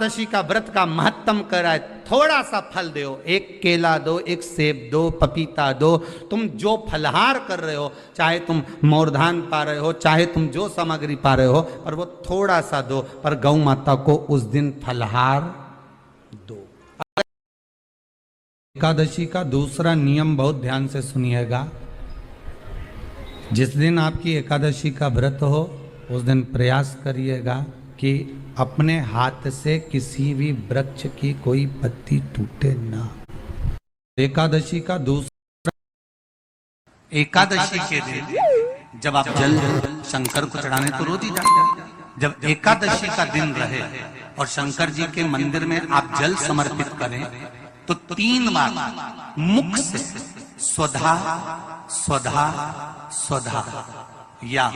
एकादशी का व्रत का महत्तम कराए, थोड़ा सा फल दो, एक केला दो, एक सेब दो, पपीता दो, तुम जो फलहार कर रहे हो, चाहे तुम मोरधान पा रहे हो, चाहे तुम जो सामग्री पा रहे हो, पर वो थोड़ा सा दो, पर गौ माता को उस दिन फलहार दो। एकादशी का दूसरा नियम बहुत ध्यान से सुनिएगा। जिस दिन आपकी एकादशी का व्रत हो उस दिन प्रयास करिएगा कि अपने हाथ से किसी भी वृक्ष की कोई पत्ती टूटे ना। एकादशी का दूसरा, एकादशी के दिन जब आप जल शंकर को चढ़ाने तो रोज ही जाते हैं, जब एकादशी का दिन रहे और शंकर जी के मंदिर में आप जल समर्पित करें तो 3 बार मुख से स्वधा स्वधा स्वधा या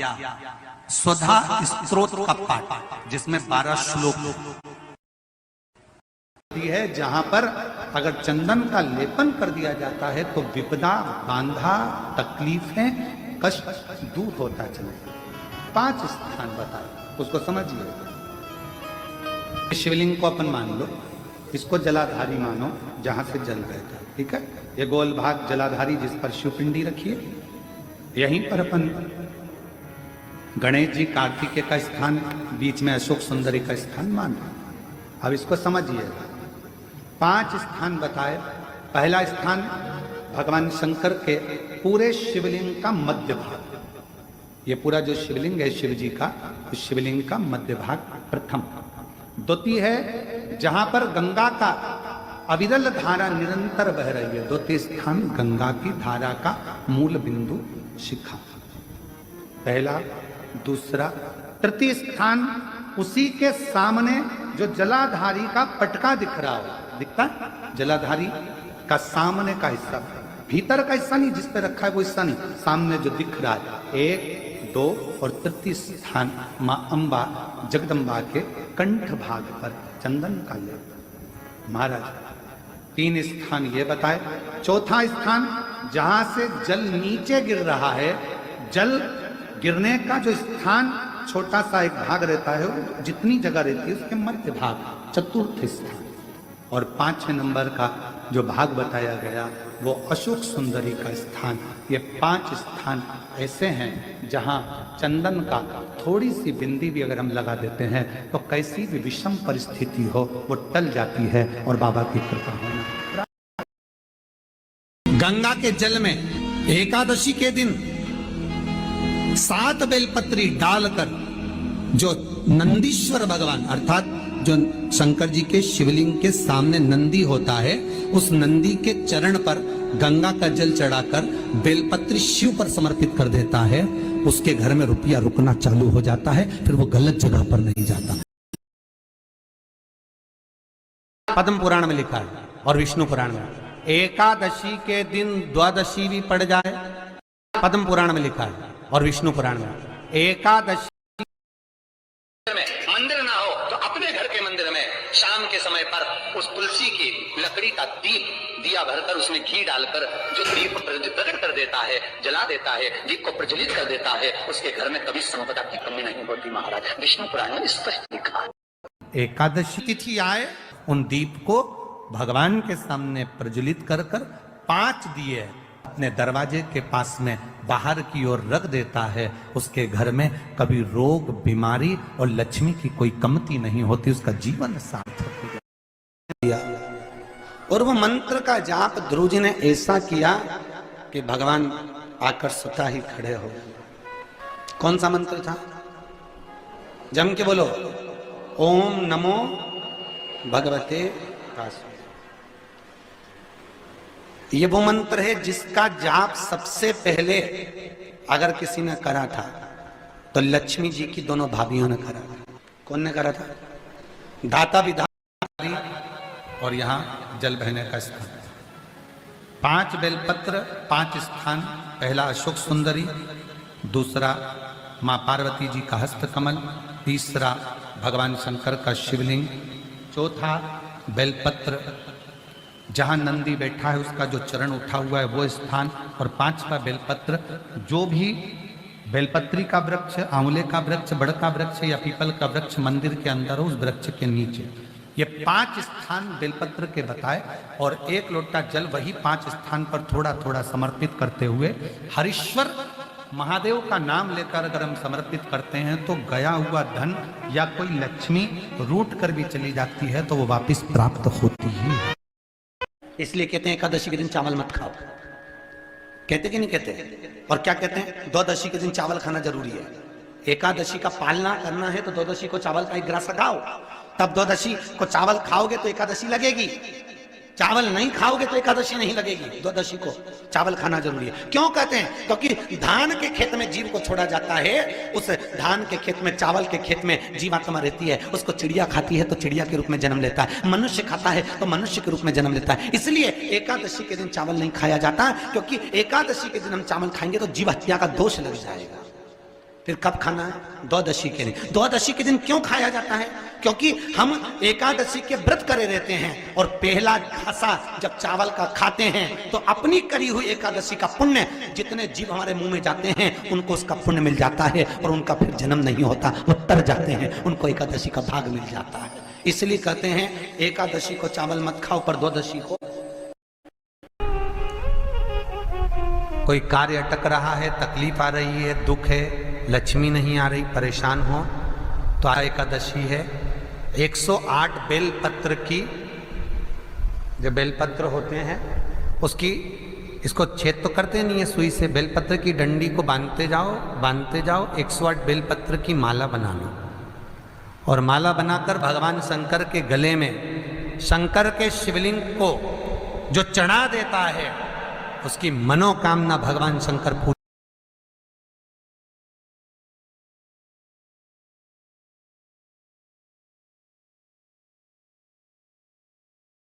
स्वधा स्तोत्र का पाठ, जिसमें 12 श्लोक है, जहां पर अगर चंदन का लेपन कर दिया जाता है तो विपदा, बांधा, तकलीफें, कष्ट दूर होता चलेगा। 5 स्थान बताए, उसको समझिए। शिवलिंग को अपन मान लो, इसको जलाधारी मानो, जहां से जल बहता है, ठीक है। ये गोल भाग जलाधारी जिस पर शिवपिंडी रखिए, यहीं पर अपन गणेश जी, कार्तिकेय का स्थान, बीच में अशोक सुंदरी का स्थान मान लो। अब इसको समझिएगा। 5 स्थान बताए। पहला स्थान भगवान शंकर के पूरे शिवलिंग का मध्य भाग, ये पूरा जो शिवलिंग है शिव जी का, उस शिवलिंग का मध्य भाग प्रथम। द्वितीय है जहां पर गंगा का अविरल धारा निरंतर बह रही है, द्वितीय स्थान गंगा की धारा का मूल बिंदु शिखा, पहला। दूसरा, तृतीय स्थान उसी के सामने जो जलाधारी का पटका दिख रहा हो, दिखता है जलाधारी का सामने का हिस्सा, भीतर का हिस्सा नहीं, जिस पे रखा है वो हिस्सा नहीं, सामने जो दिख रहा है। 1, 2 और तृतीय स्थान मां अंबा जगदम्बा के कंठ भाग पर चंदन का लेप। महाराज 3 स्थान ये बताए। चौथा स्थान जहां से जल नीचे गिर रहा है, जल गिरने का जो स्थान छोटा सा एक भाग रहता है, जितनी जगह रहती है उसके मध्य भाग, चतुर्थ स्थान। और 5वें नंबर का जो भाग बताया गया वो अशोक सुंदरी का स्थान। ये 5 स्थान ऐसे हैं जहां चंदन का थोड़ी सी बिंदी भी अगर हम लगा देते हैं तो कैसी भी विषम परिस्थिति हो वो टल जाती है और बाबा की कृपा होना। गंगा के जल में एकादशी के दिन 7 बेलपत्री डालकर जो नंदीश्वर भगवान अर्थात जो शंकर जी के शिवलिंग के सामने नंदी होता है, उस नंदी के चरण पर गंगा का जल चढ़ाकर बेलपत्री शिव पर समर्पित कर देता है, उसके घर में रुपया रुकना चालू हो जाता है, फिर वो गलत जगह पर नहीं जाता। पद्म पुराण में लिखा है और विष्णु पुराण में, एकादशी के दिन द्वादशी भी पड़ जाए, पद्म पुराण में लिखा है और विष्णु पुराण में, एकादशी में मंदिर ना हो तो अपने घर के मंदिर में शाम के समय पर उस तुलसी की लकड़ी का दिया भरकर उसमें घी डालकर जो दीप प्रकट कर देता है, जला देता है, दीप को प्रज्वलित कर देता है, उसके घर में कभी संपदा की कमी नहीं होती। महाराज विष्णु पुराण में स्पष्ट लिखा है। एकादशी तिथि आए, उन दीप को भगवान के सामने प्रज्वलित कर 5 दिए अपने दरवाजे के पास में बाहर की ओर रख देता है, उसके घर में कभी रोग, बीमारी और लक्ष्मी की कोई कमती नहीं होती, उसका जीवन सार्थक हो गया। और वो मंत्र का जाप ध्रुव जी ने ऐसा किया कि भगवान आकर स्वतः ही खड़े हो। कौन सा मंत्र था? जम के बोलो, ओम नमो भगवते वासुदेवाय। ये वो मंत्र है जिसका जाप सबसे पहले अगर किसी ने करा था तो लक्ष्मी जी की दोनों भाभियों ने करा था। कौन ने करा था? दाता विधात्री और यहाँ जल बहने का स्थान। 5 बेलपत्र, 5 स्थान। पहला अशोक सुंदरी, दूसरा माँ पार्वती जी का हस्तकमल, तीसरा भगवान शंकर का शिवलिंग, चौथा बेलपत्र जहां नंदी बैठा है उसका जो चरण उठा हुआ है वो स्थान, और 5वां बेलपत्र जो भी बेलपत्री का वृक्ष, आंवले का वृक्ष, बड़ का वृक्ष या पीपल का वृक्ष मंदिर के अंदर हो, उस वृक्ष के नीचे ये 5 स्थान बेलपत्र के बताए और 1 लोटा जल वही 5 स्थान पर थोड़ा थोड़ा समर्पित करते हुए हरीश्वर महादेव का नाम लेकर अगर हम समर्पित करते हैं तो गया हुआ धन या कोई लक्ष्मी रूठ कर भी चली जाती है तो वो वापस प्राप्त होती है। इसलिए कहते हैं एकादशी के दिन चावल मत खाओ। कहते कि नहीं कहते? और क्या कहते हैं? द्वादशी के दिन चावल खाना जरूरी है। एकादशी का पालना करना है तो द्वादशी को चावल का 1 गिलास खाओ, तब द्वादशी को चावल खाओगे तो एकादशी लगेगी। चावल नहीं खाओगे तो एकादशी नहीं लगेगी। द्वादशी को चावल खाना जरूरी है। क्यों कहते हैं? क्योंकि धान के खेत में जीव को छोड़ा जाता है, उस धान के खेत में, चावल के खेत में जीवात्मा रहती है, उसको चिड़िया खाती है तो चिड़िया के रूप में जन्म लेता है, मनुष्य खाता है तो मनुष्य के रूप में जन्म लेता है। इसलिए एकादशी के दिन चावल नहीं खाया जाता, क्योंकि एकादशी के दिन हम चावल खाएंगे तो जीव हत्या का दोष लग जाएगा। फिर कब खाना है? द्वादशी के दिन। द्वादशी के दिन क्यों खाया जाता है? क्योंकि हम एकादशी के व्रत करे रहते हैं और पहला घासा जब चावल का खाते हैं तो अपनी करी हुई एकादशी का पुण्य, जितने जीव हमारे मुंह में जाते हैं उनको उसका पुण्य मिल जाता है और उनका फिर जन्म नहीं होता, वो तर जाते हैं, उनको एकादशी का भाग मिल जाता है। इसलिए कहते हैं एकादशी को चावल मत खाओ, पर द्वादशी को। कोई कार्य अटक रहा है, तकलीफ आ रही है, दुख है, लक्ष्मी नहीं आ रही, परेशान हो तो एकादशी है। 108 बेलपत्र की, जो बेलपत्र होते हैं उसकी, इसको छेद तो करते नहीं है सुई से, बेलपत्र की डंडी को बांधते जाओ 108 बेलपत्र की माला बना लो और माला बनाकर भगवान शंकर के गले में, शंकर के शिवलिंग को जो चढ़ा देता है उसकी मनोकामना भगवान शंकर पूरी